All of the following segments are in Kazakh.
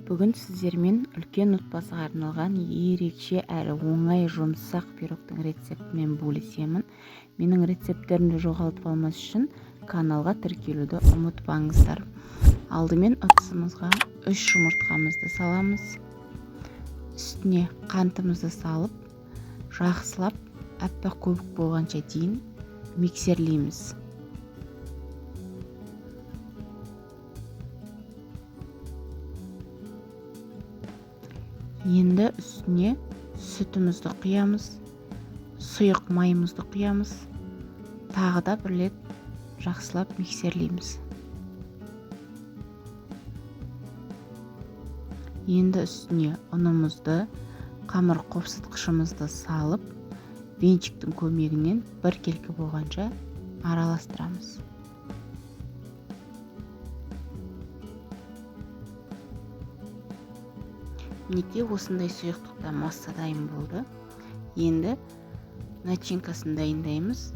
Бүгін сіздермен үлкен отбасыға арналған ерекше әрі оңай жұмсақ пирогтың рецептімен бөлісемін. Менің рецепттерімді жоғалтып алмас үшін каналға тіркелуді ұмытпаңыздар. Алдымен ыдысымызға 3 жұмыртқамызды саламыз. Үстіне қантымызды салып, жақсылап аппақ көбік болғанша дейін миксерлейміз. Енді үстіне сүтімізді құямыз, сұйық майымызды құямыз, тағы да бір рет жақсылап миксерлейміз. Енді үстіне ұнымызды, қамыр қопсытқышымызды салып, венчиктің көмегінен біркелкі болғанша араластырамыз. Мінекей осындай сұйықтықта масса дайын болды. Енді начинкасын дайындаймыз.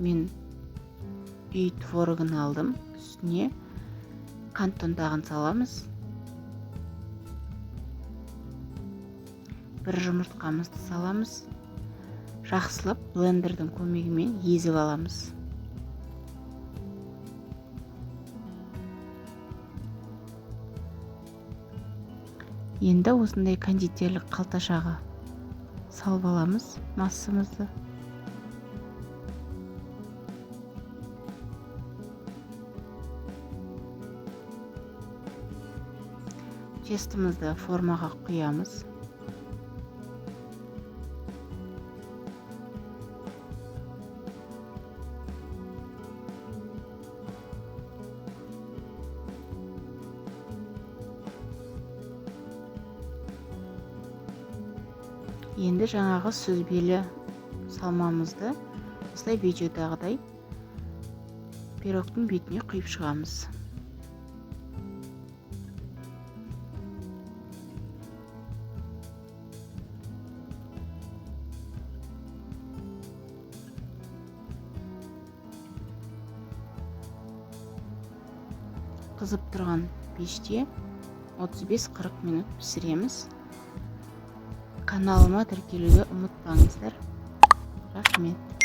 Мен үй творогын алдым. Үстіне қант ұнтағын саламыз. Бір жұмыртқамызды саламыз. Жақсылап блендердің көмегімен езіп аламыз. Енді осындай кондитерлік қалташаға салып аламыз массамызды. Тестімізді формаға құямыз. Енді жаңағы сүзбелі салмамызды осылай видеодағыдай пирогтың бетіне құйып шығамыз. Қызып тұрған пеште 35-40 минут пісіреміз. Каналыма тіркелуді ұмытпаңыздар. Рахмет.